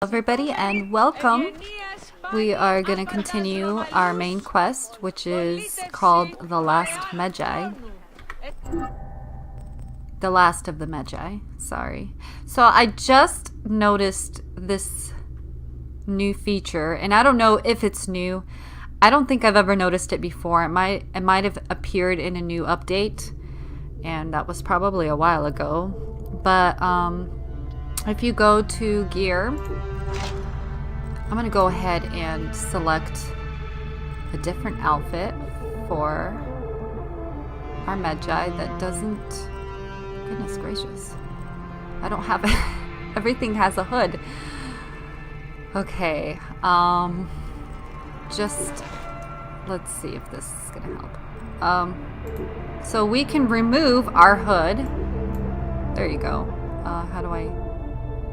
Everybody, and welcome. We are going to continue our main quest, which is called The Last Magi. The Last of the Magi, sorry. So I just noticed this new feature, and I don't know if it's new. I don't think I've ever noticed it before. It might have appeared in a new update, and that was probably a while ago. But if you go to gear, I'm going to go ahead and select a different outfit for our Magi that doesn't... Goodness gracious. I don't have... Everything has a hood. Okay. Just... Let's see if this is going to help. So we can remove our hood. There you go. How do I...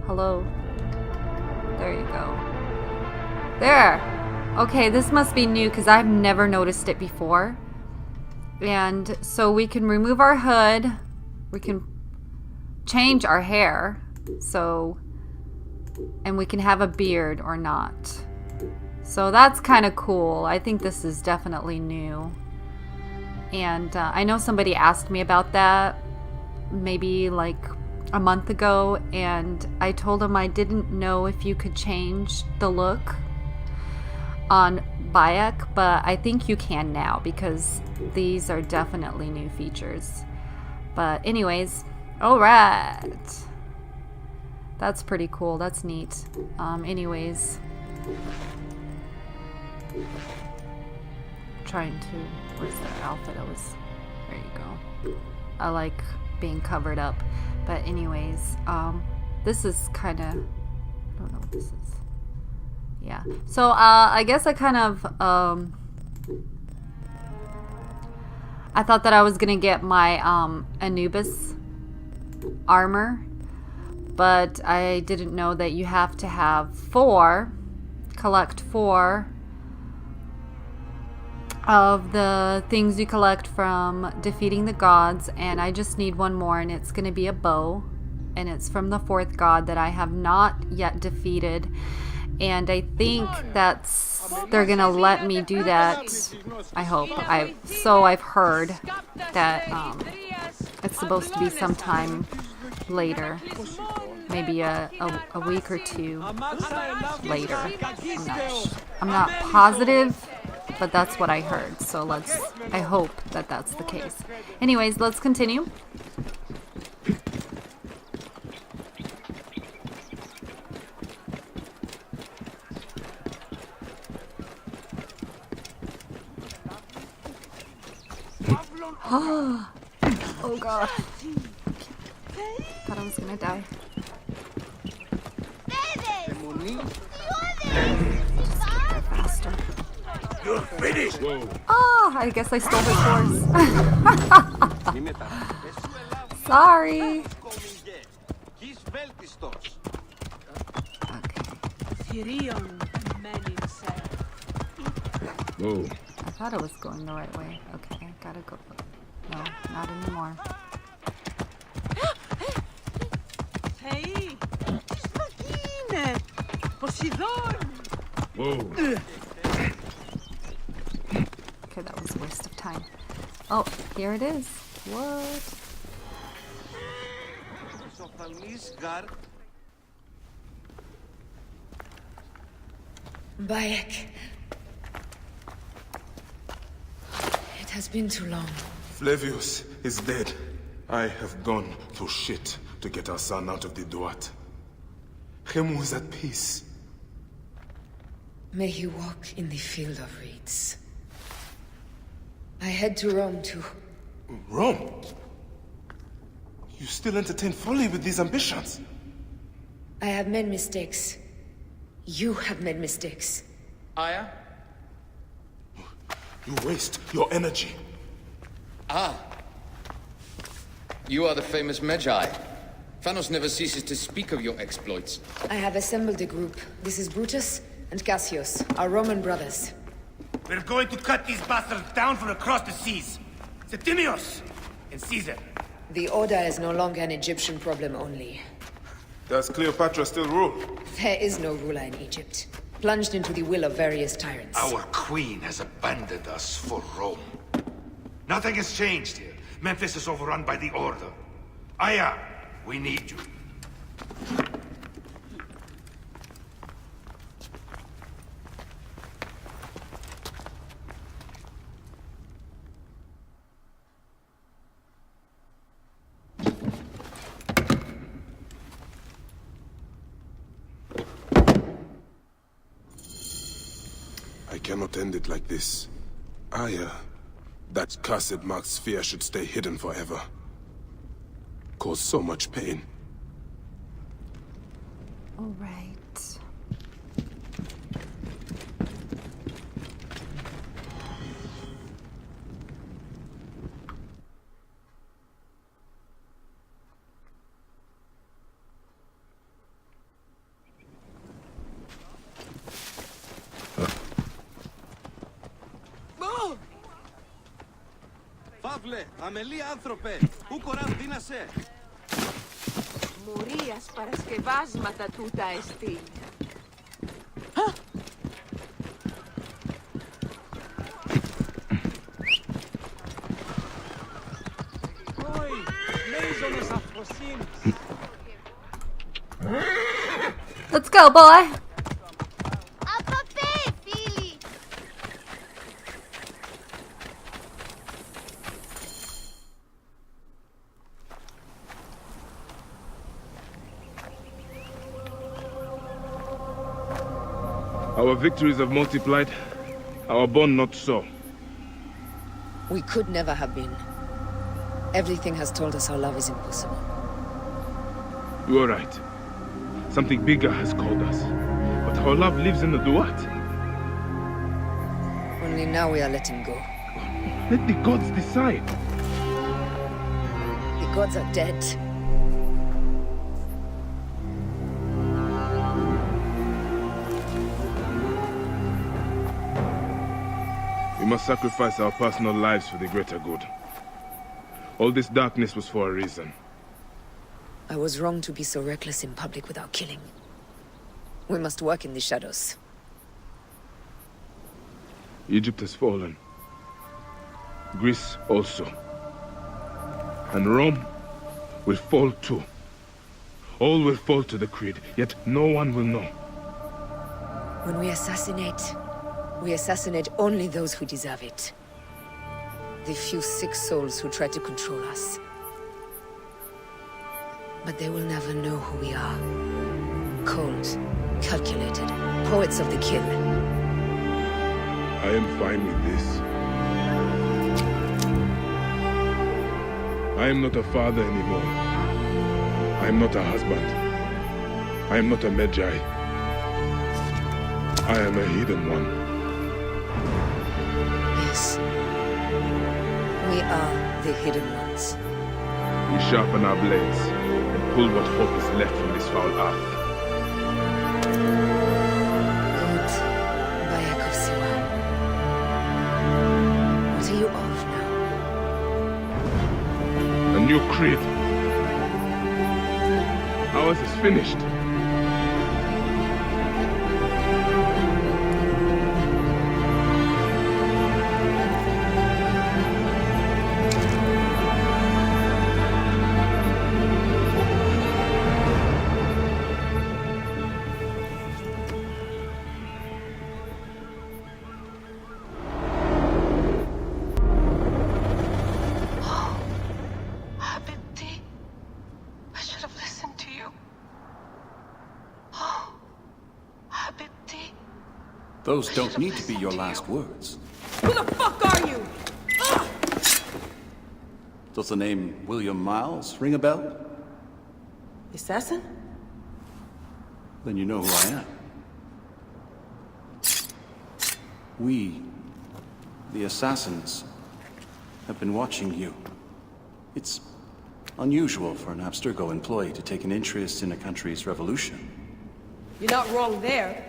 Hello? There you go. There! Okay, this must be new because I've never noticed it before. And so we can remove our hood. We can change our hair. So, and we can have a beard or not. So that's kind of cool. I think this is definitely new. And I know somebody asked me about that maybe like a month ago, and I told them I didn't know if you could change the look on Bayek, but I think you can now because these are definitely new features. But anyways, alright. That's pretty cool. That's neat. Anyways. Trying to... Where's that outfit? There you go. I like being covered up. But anyways, this is kind of... I don't know what this is. Yeah. So, I guess I kind of... I thought that I was going to get my Anubis armor. But I didn't know that you have to have collect 4 of the things you collect from defeating the gods, and I just need one more, and it's going to be a bow, and it's from the 4th god that I have not yet defeated, and I think they're going to let me do that. I hope. I've heard that it's supposed to be sometime later, maybe a week or 2 later. I'm not positive, but that's what I heard. So I hope that that's the case. Anyways, let's continue. Oh god. Thought I was gonna die. Faster. You're finished! Oh, I guess I stole his horse. Sorry. Whoa. I thought I was going the right way. Okay, gotta go. No, not anymore. Whoa. Okay, that was a waste of time. Oh, here it is. What? Bayek. It has been too long. Flavius is dead. I have gone through shit to get our son out of the Duat. Khemu is at peace. May he walk in the field of reeds. I head to Rome too. Rome? You still entertain folly with these ambitions? I have made mistakes. You have made mistakes. Aya? You waste your energy. Ah. You are the famous Magi. Thanos never ceases to speak of your exploits. I have assembled a group. This is Brutus and Cassius, our Roman brothers. We're going to cut these bastards down from across the seas. Septimius and Caesar. The Order is no longer an Egyptian problem only. Does Cleopatra still rule? There is no ruler in Egypt. Plunged into the will of various tyrants. Our queen has abandoned us for Rome. Nothing has changed here. Memphis is overrun by the Order. Aya, we need you. I cannot end it like this. Aya, that cursed marked sphere should stay hidden forever. Cause so much pain. All right. Φαύλε, αμελή άνθρωπε, πού κορανδίνασε. Μουρίας παρασκευάσματα τούτα εστί. Όι, μέιζονες αφροσύνης. Let's go, boy. Our victories have multiplied, our bond not so. We could never have been. Everything has told us our love is impossible. You are right. Something bigger has called us. But our love lives in the Duat. Only now we are letting go. Let the gods decide. The gods are dead. We must sacrifice our personal lives for the greater good. All this darkness was for a reason. I was wrong to be so reckless in public without killing. We must work in the shadows. Egypt has fallen. Greece also. And Rome will fall too. All will fall to the creed, yet no one will know. When we assassinate only those who deserve it. The few sick souls who try to control us. But they will never know who we are. Cold, calculated, poets of the kill. I am fine with this. I am not a father anymore. I am not a husband. I am not a Magi. I am a hidden one. Yes. We are the hidden ones. We sharpen our blades and pull what hope is left from this foul earth. Good. Bayek of Siwa. What are you of now? A new creed. Ours is finished. Those don't need to be your last words. Who the fuck are you? Does the name William Miles ring a bell? Assassin? Then you know who I am. We, the assassins, have been watching you. It's unusual for an Abstergo employee to take an interest in a country's revolution. You're not wrong there.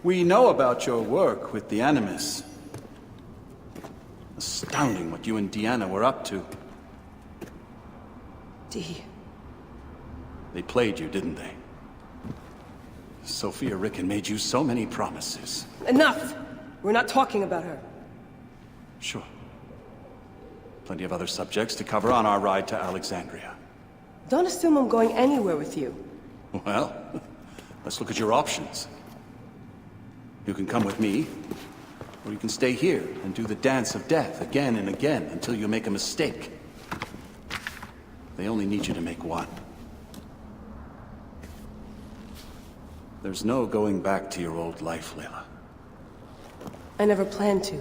We know about your work with the Animus. Astounding what you and Deanna were up to. D. They played you, didn't they? Sophia Ricken made you so many promises. Enough! We're not talking about her. Sure. Plenty of other subjects to cover on our ride to Alexandria. Don't assume I'm going anywhere with you. Well, let's look at your options. You can come with me, or you can stay here and do the dance of death again and again until you make a mistake. They only need you to make one. There's no going back to your old life, Layla. I never planned to.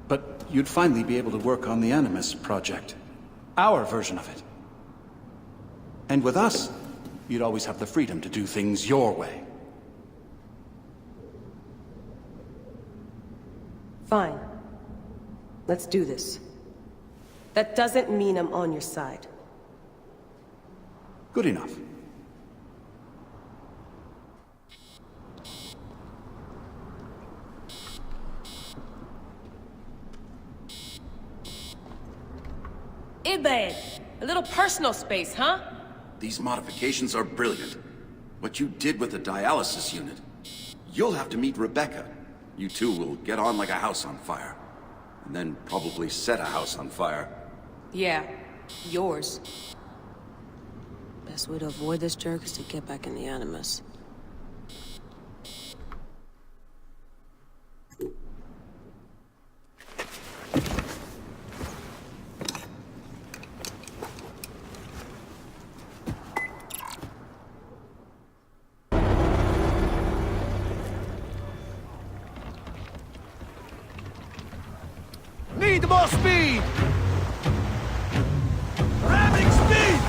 But you'd finally be able to work on the Animus project. Our version of it. And with us, you'd always have the freedom to do things your way. Fine. Let's do this. That doesn't mean I'm on your side. Good enough. Ibed! A little personal space, huh? These modifications are brilliant. What you did with the dialysis unit. You'll have to meet Rebecca. You two will get on like a house on fire. And then probably set a house on fire. Yeah. Yours. Best way to avoid this jerk is to get back in the Animus. Need more speed! Ramming speed!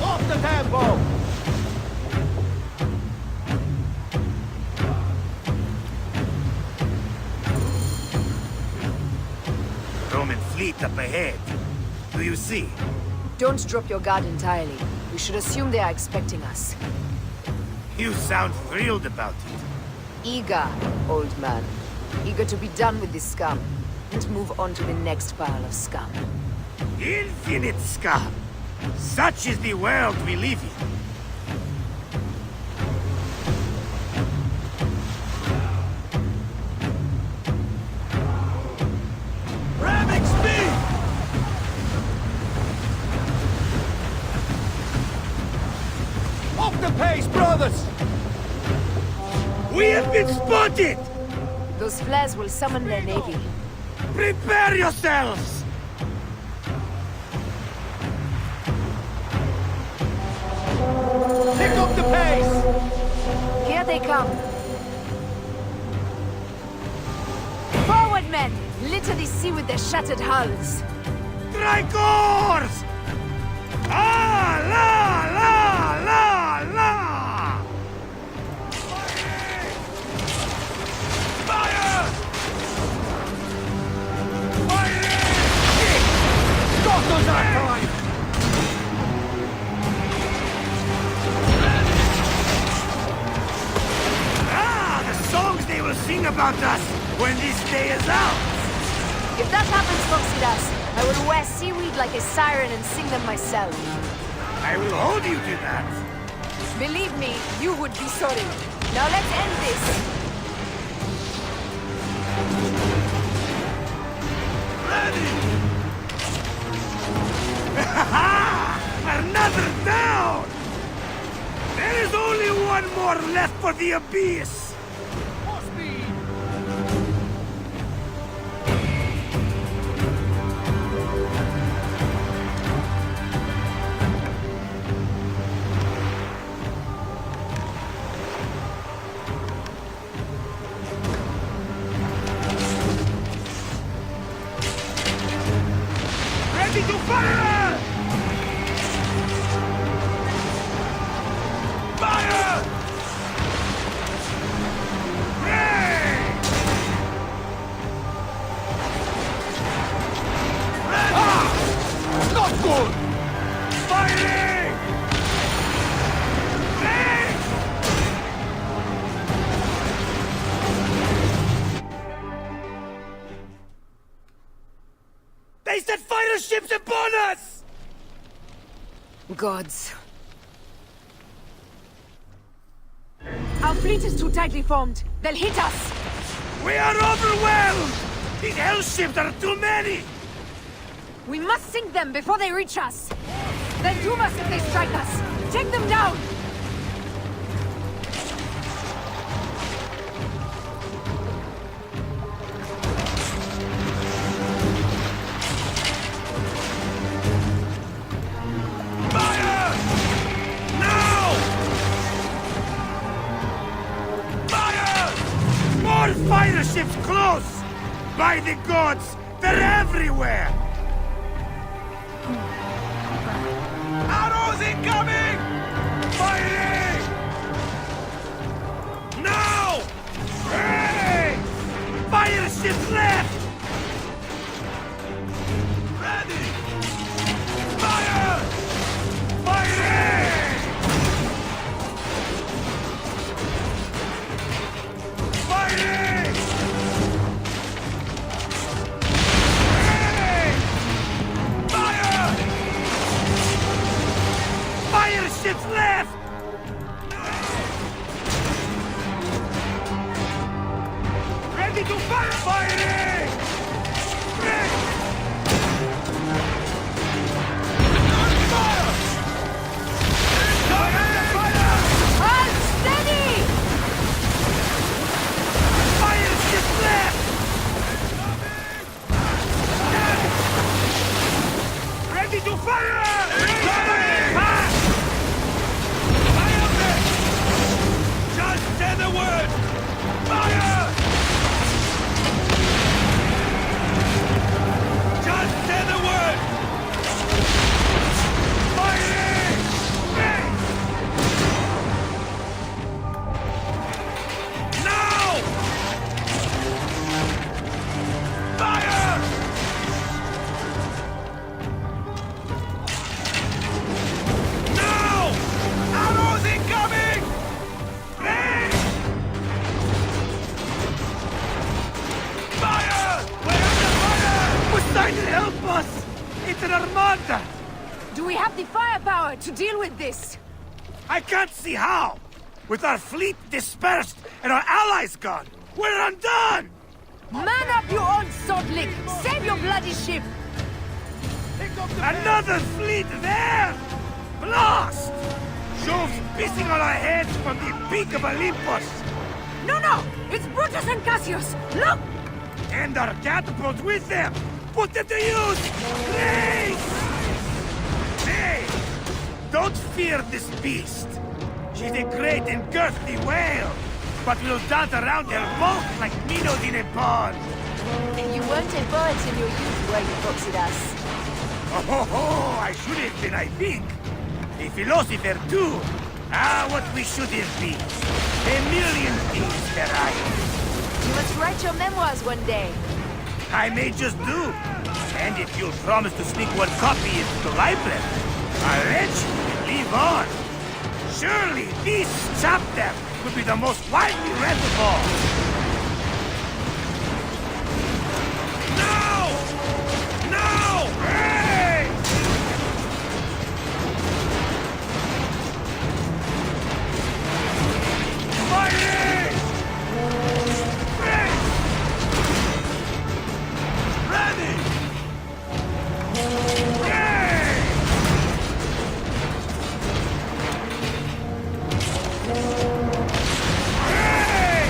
Off the tempo! Roman fleet up ahead. Do you see? Don't drop your guard entirely. We should assume they are expecting us. You sound thrilled about it. Eager, old man. Eager to be done with this scum. And move on to the next pile of scum. Infinite scum! Such is the world we live in. Ramming speed! Off the pace, brothers! We have been spotted! Those flares will summon their navy. Prepare yourselves! Pick up the pace! Here they come. Forward, men! Litter the sea with their shattered hulls. Strikers! Ah, la, la, la, la! Fire! Fire! Got those time! Ah, the songs they will sing about us when this day is out! If that happens, Foxidas, I will wear seaweed like a siren and sing them myself. I will hold you to that. Believe me, you would be sorry. Now let's end this. Ready! Another down! There is only one more left for the abyss! Ready to fire! Fire! Hey! Ready! Ah! Not good! Firing! Hey! They set fire ships upon us! Gods. Our fleet is too tightly formed. They'll hit us. We are overwhelmed! These hell ships are too many! We must sink them before they reach us. They'll doom us if they strike us. Take them down! Fire! Now! Fire! More fire ships close! By the gods, they're everywhere! Arrows incoming! Firing! Now! Hey! Fire ships left! Ready! Fire! Firing! Firing! Hey! Fire! Fire ships left! Ready to fire! Firing! Ready! Fire! Fire! Hold steady! Fire ships left! Ready to fire! Fire! Just say the word! Fire! Just say the word! Firing! Now! Fire! Now! Arrows incoming! Hey! Fire! We're under fire! Poseidon, help us! It's an armada! Do we have the firepower to deal with this? I can't see how! With our fleet dispersed and our allies gone, we're undone! Man up, you old sod lick! Save your bloody ship! Another fleet there! Blast! Jove's pissing on our heads from the peak of Olympus! No, no! It's Brutus and Cassius! Look! And our catapults with them! Put them to use! Please! Hey! Don't fear this beast! She's a great and girthy whale! But we'll dance around her both like minnows in a pond! You weren't a bird in your youth where you boxed us. Oh, ho, ho, I should have been, I think. A philosopher, too. Ah, what we should have been. A million things, Ferrari. You must write your memoirs one day. I may just do. And if you'll promise to sneak one copy into the library, I'll let you live on. Surely this chapter could be the most widely read of all. No! No! Hey! Fighting! Hey! Ready! Hey! Hey!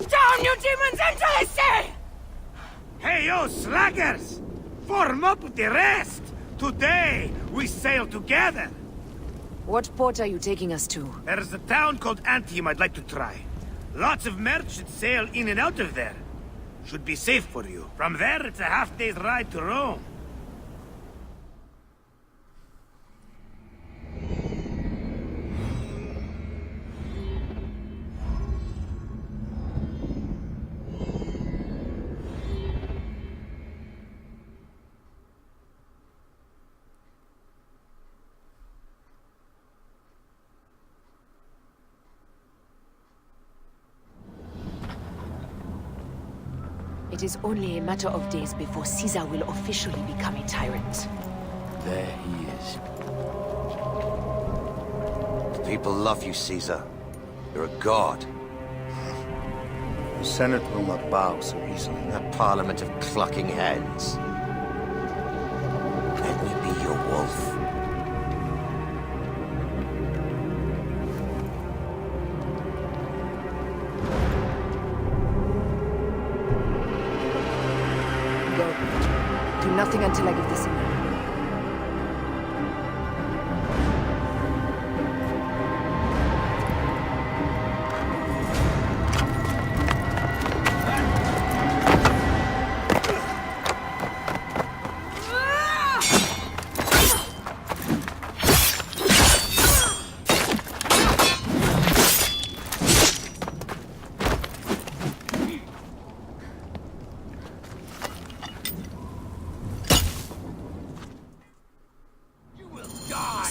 Down, you demons, into the sea! Hey, yo, slackers! Form up with the rest! Today, we sail together! What port are you taking us to? There's a town called Antium I'd like to try. Lots of merchants sail in and out of there. Should be safe for you. From there, it's a half-day's ride to Rome. It is only a matter of days before Caesar will officially become a tyrant. There he is. The people love you, Caesar. You're a god. The Senate will not bow so easily. A parliament of clucking hens. Let me be your wolf. Do nothing until I give the signal.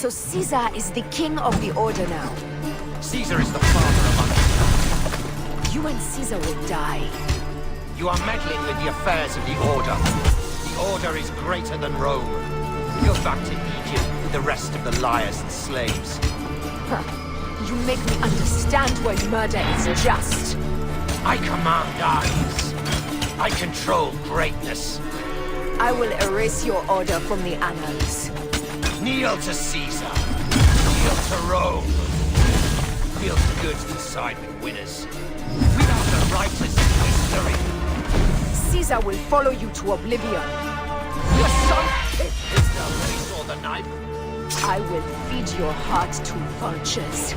So Caesar is the king of the Order now. Caesar is the father of us. You and Caesar will die. You are meddling with the affairs of the Order. The Order is greater than Rome. Go back to Egypt with the rest of the liars and slaves. Huh. You make me understand why murder is just. I command armies. I control greatness. I will erase your order from the annals. Kneel to Caesar. Kneel to Rome. Feels good to side with winners. We are the writers of history. Caesar will follow you to oblivion. Your son is the race or the knife. I will feed your heart to vultures.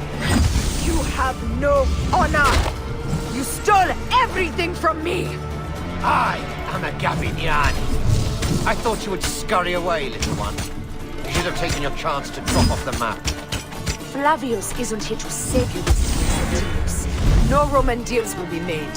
You have no honor. You stole everything from me. I am a Gabiniani. I thought you would scurry away, little one. You should have taken your chance to drop off the map. Flavius isn't here to save you with his deals. No Roman deals will be made.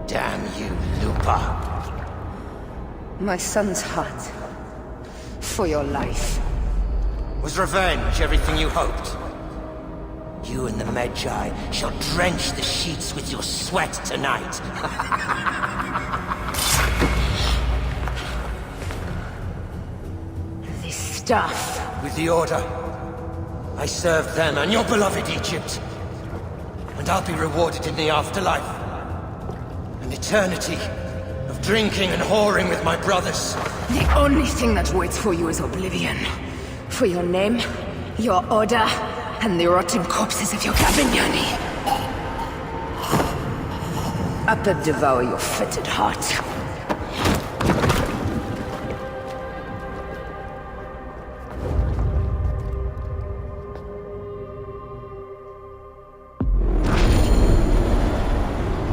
Damn you, Lupa. My son's heart. For your life. Was revenge everything you hoped? You and the Magi shall drench the sheets with your sweat tonight. This stuff. With the Order, I served them and your beloved Egypt. And I'll be rewarded in the afterlife. An eternity of drinking and whoring with my brothers. The only thing that waits for you is oblivion. For your name, your order, and the rotting corpses of your Gabiniani. Up and devour your fetid heart.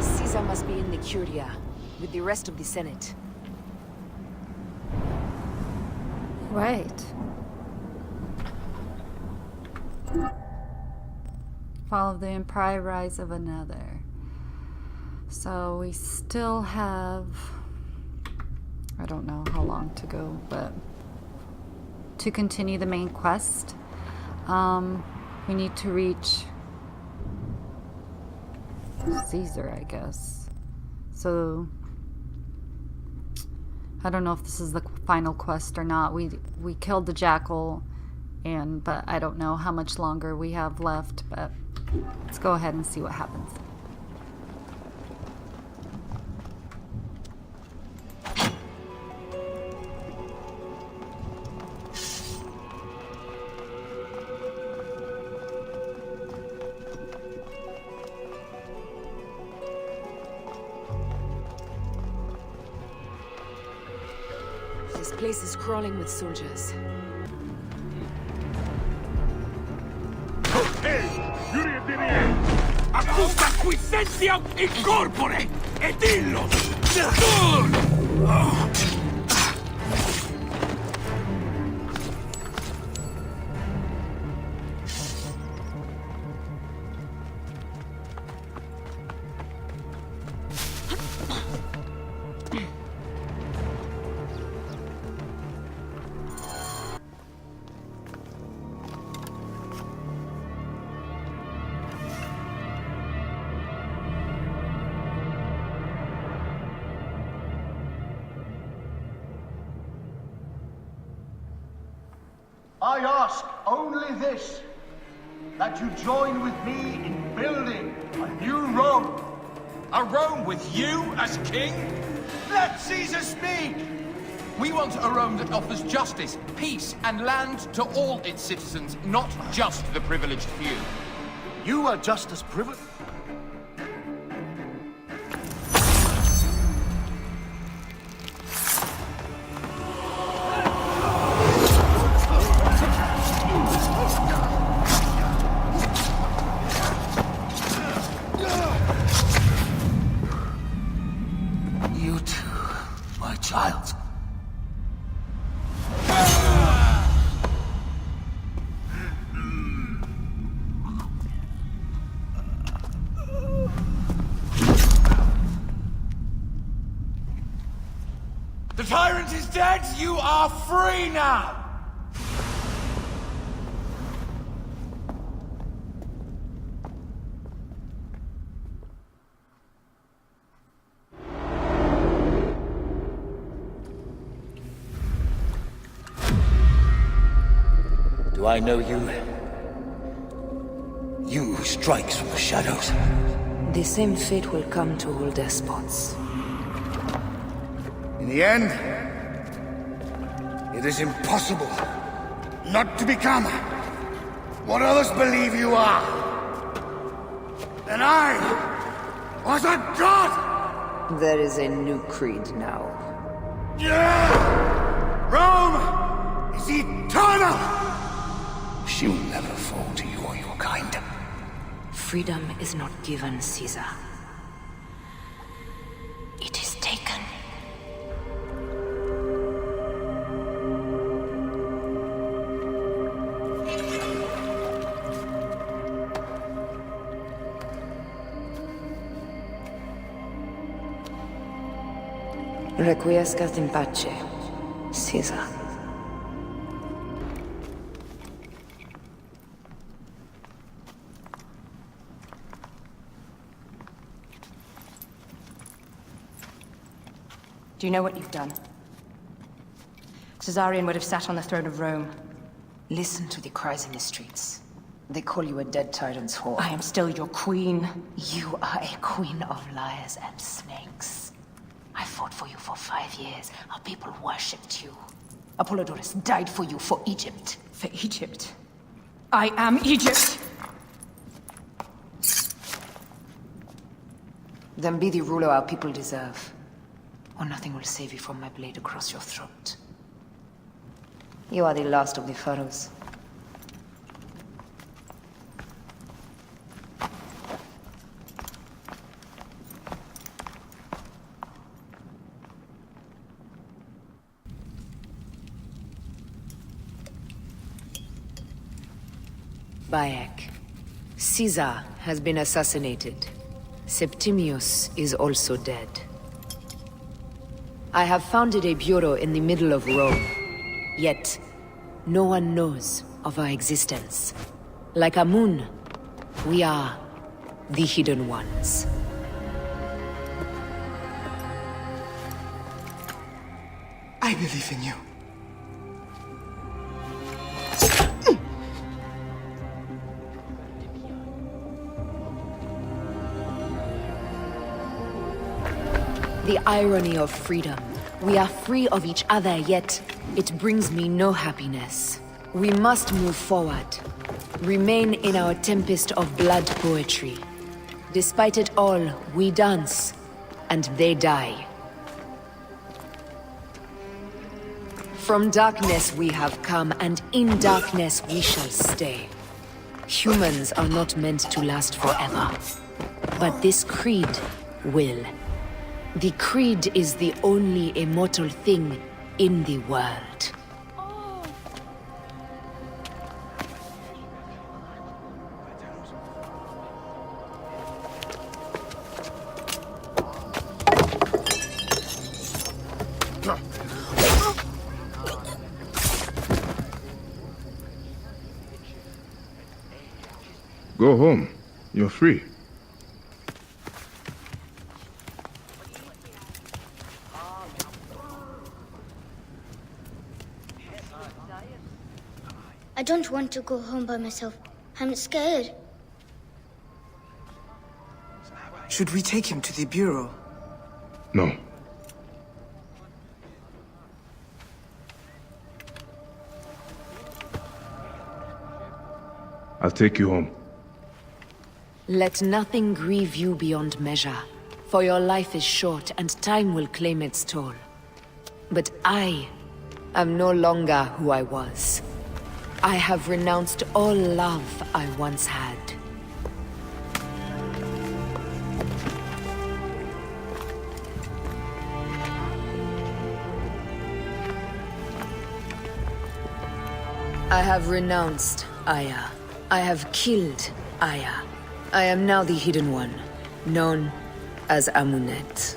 Caesar must be in the Curia, with the rest of the Senate. Right. Fall of the Empire, rise of another. So we still have, I don't know how long to go, but to continue the main quest, we need to reach Caesar, I guess. So I don't know if this is the final quest or not. We killed the jackal but I don't know how much longer we have left, but let's go ahead and see what happens. This place is crawling with soldiers. Accusa quiescentia incorpore et illos! I ask only this, that you join with me in building a new Rome. A Rome with you as king? Let Caesar speak! We want a Rome that offers justice, peace, and land to all its citizens, not just the privileged few. You are just as privileged. You too, my child. The tyrant is dead, you are free now! Do I know you? You who strikes from the shadows. The same fate will come to all despots. In the end, it is impossible not to become what others believe you are. And I was a god! There is a new creed now. Rome is eternal! She will never fall to you or your kind. Freedom is not given, Caesar. It is taken. Requiescat in pace, Caesar. Do you know what you've done? Caesarion would have sat on the throne of Rome. Listen to the cries in the streets. They call you a dead tyrant's whore. I am still your queen. You are a queen of liars and snakes. I fought for you for 5 years. Our people worshipped you. Apollodorus died for you, for Egypt. For Egypt? I am Egypt! Then be the ruler our people deserve. Or nothing will save you from my blade across your throat. You are the last of the pharaohs. Bayek. Caesar has been assassinated. Septimius is also dead. I have founded a bureau in the middle of Rome. Yet, no one knows of our existence. Like Amun, we are the Hidden Ones. I believe in you. The irony of freedom. We are free of each other, yet it brings me no happiness. We must move forward. Remain in our tempest of blood poetry. Despite it all, we dance, and they die. From darkness we have come, and in darkness we shall stay. Humans are not meant to last forever. But this creed will. The creed is the only immortal thing in the world. Go home. You're free. I don't want to go home by myself. I'm scared. Should we take him to the Bureau? No. I'll take you home. Let nothing grieve you beyond measure, for your life is short and time will claim its toll. But I am no longer who I was. I have renounced all love I once had. I have renounced Aya. I have killed Aya. I am now the Hidden One, known as Amunet.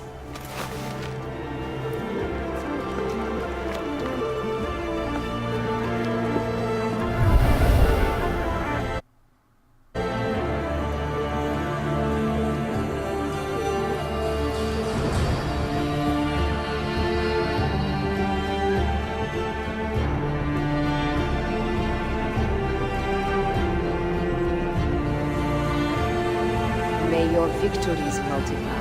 May your victories multiply.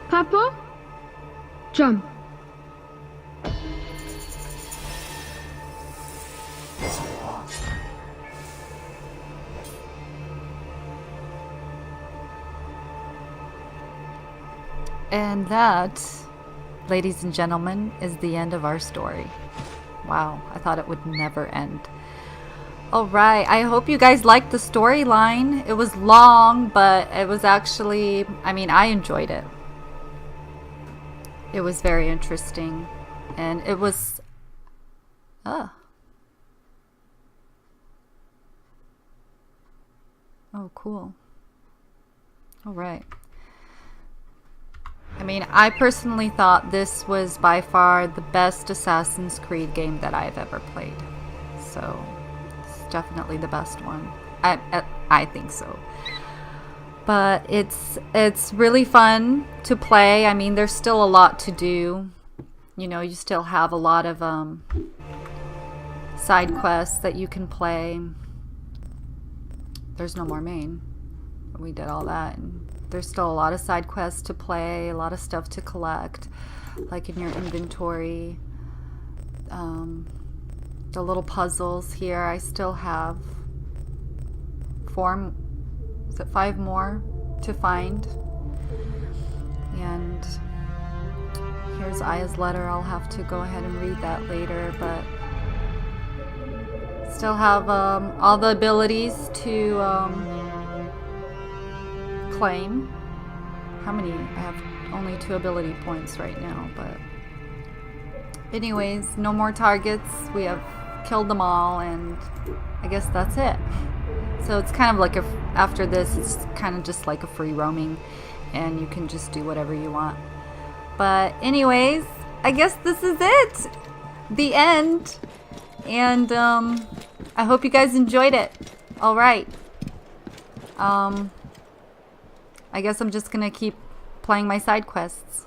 Papa? Jump. And that, ladies and gentlemen, is the end of our story. Wow, I thought it would never end. Alright, I hope you guys liked the storyline. It was long, but it was actually, I mean, I enjoyed it. It was very interesting. And it was... Oh, cool. Alright. I mean, I personally thought this was by far the best Assassin's Creed game that I've ever played. So, it's definitely the best one. I think so. But it's really fun to play. I mean, there's still a lot to do. You know, you still have a lot of side quests that you can play. There's no more main. We did all that. And there's still a lot of side quests to play, a lot of stuff to collect, like in your inventory. The little puzzles here, I still have 5 more to find. And here's Aya's letter. I'll have to go ahead and read that later, but still have all the abilities to claim. How many? I have only 2 ability points right now, but anyways, no more targets. We have killed them all, and I guess that's it. So it's kind of like after this, it's kind of just like a free roaming, and you can just do whatever you want. But anyways, I guess this is it. the end. And I hope you guys enjoyed it. All right. I guess I'm just gonna keep playing my side quests.